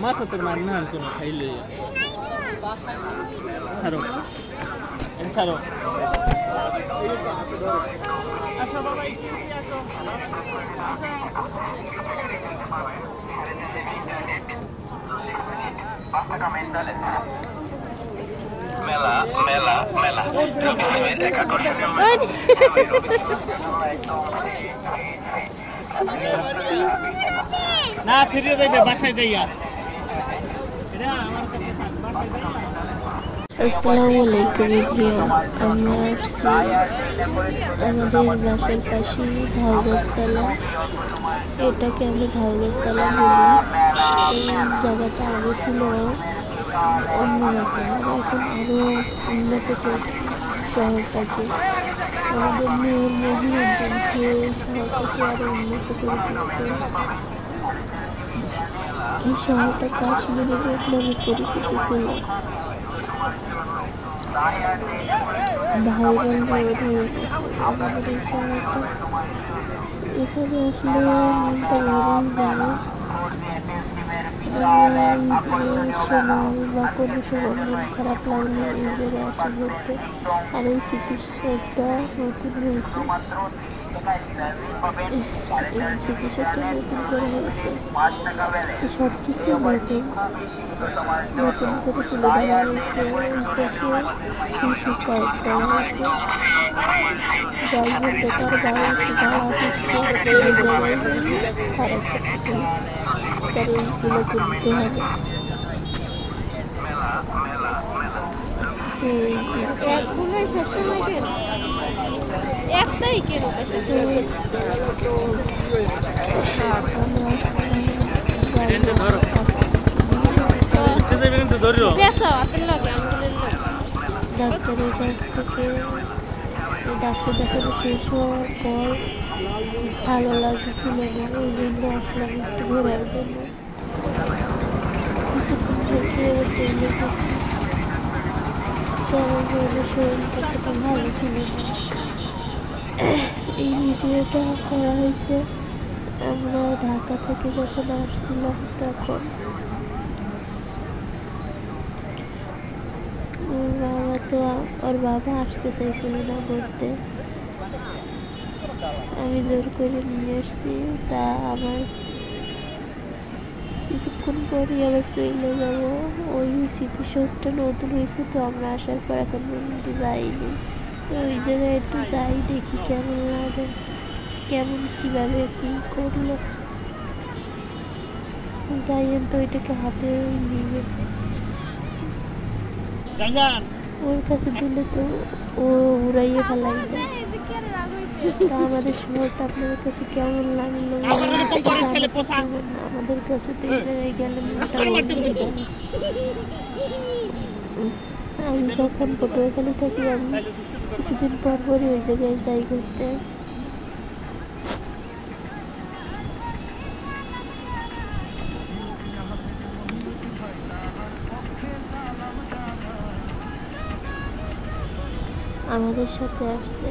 মাছ তোর মান না কোনো খাইলে ছাড়ো ছাড়ো আসো বাবা ইচ্ছে আসো মেলা মেলা মেলা এক আকর্ষণীয় না ফিরে যাইবে বাসায় যাইয়া এটা আমার কাছে বাসায় যাইয়া আসসালামু আলাইকুম এভরিওয়ান আমরা আসছি আমাদের বাসার পাশে ঝাউগাছতলা এটাকে আমরা ঝাউগাছতলা বলি এই জায়গাটা আগে ছিল অন্যরকম এখন আরও উন্নত করছে শহরটাকে আমাদের মেয়র মহিউদ্দিন শহরটাকে আরও উন্নত করে তুলছে এই শহরটা কাশ্মীরের নামে পরিচিত ছিল ভাইরাল রোড হয়ে গেছে আমাদের এই শহরটা এখানে আসলে মনটা ভরেই যায় আমরা ঈদের সময় বা কোনো সময় মন খারাপ লাগলে এই জায়গায় আসা ঘুরতে আর এই স্মৃতিসৌধটা নতুন হয়েছে এই স্মৃতিসৌধটা নতুন করে হয়েছে সব কিছু নতুন করে তুলে ধরা হয়েছে ওই পাশে শিশু পার্ক করা হয়েছে যাই বলতে তার গায়ে একটু গাড়া হচ্ছে এই জায়গায় খারাপ করতে তার এইগুলো তুলতে হবে সেই একগুলোই সবসময় কেন একটাই কেন ডাক্তারের কাছ থেকে ডাক্তার দেখানো শেষ হওয়ার পর ভালো লাগছিল না ওই জন্য আসলাম একটু ঘোরার জন্য কিছুক্ষণ থেকে এবার চলে গেছি কারণ ওদের শরীরটা ততটা ভালো ছিল না এই ভিডিওটা করা হয়েছে আমরা ঢাকা থেকে যখন আসছিলাম তখন ওর বাবা আসতে চাইছিল না ঘুরতে আমি জোর করে নিয়ে আসছি তা আমার কিছুক্ষণ পরই আবার চলে যাব ওই স্মৃতিসৌধটা নতুন হয়েছে তো আমরা আসার পর এখন পর্যন্ত যাইনি তো ওই জায়গায় একটু যাই দেখি কেমন লাগে কেমন কীভাবে কী করলো যাইয়েন তো ওইটাকে হাতে নিবে ওর কাছে দিলে তো ও উড়াইয়ে ফেলাই দেয় তা আমাদের শহরটা আপনাদের কাছে কেমন লাগলো আমাদের কাছে তো এই জায়গায় গেলে আমি যখন পটুয়াখালী থাকি আমি কিছুদিন পর পরই ওই জায়গায় যাই ঘুরতে আমাদের সাথে আসছে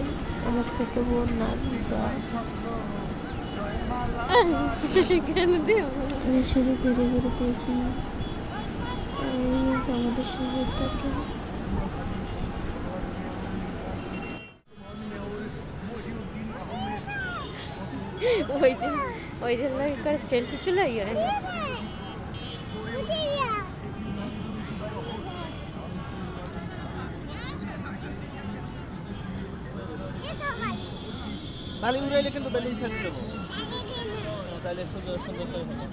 আমার ছোট বোন নাদিফা আমি শুধু ঘুরে ঘুরে দেখি আমাদের শহরটাকে ওই জন্য সেলফি তুলে তাহলে উড়াইলে কিন্তু তাহলে ছাড়তে দেবো তাহলে সুন্দর সুন্দর চলে যাবে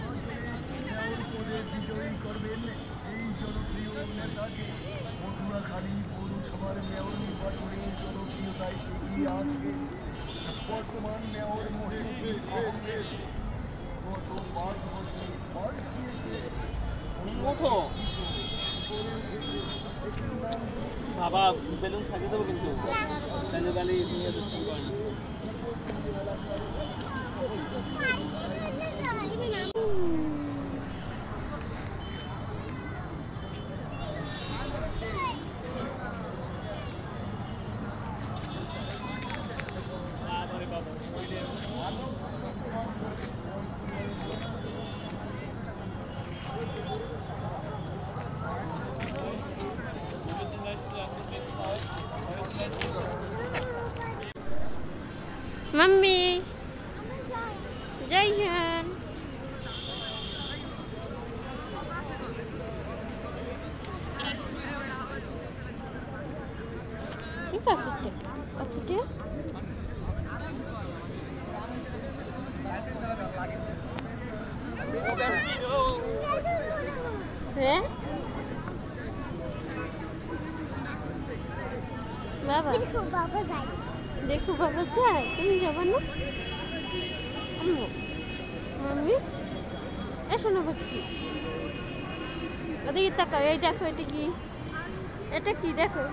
বাবা বেলুন সাজিয়ে দেবো কিন্তু তাহলে গালি নিয়ে সিস্টেম করে না মাম্মি যাইয়েন কি পাখিটা হ্যাঁ বাবা দেখো বাবা যায় তুমি যাবা না মাম্মি এসো না বাকি ওদিকে তাকাও এই দেখো এটা কি দেখো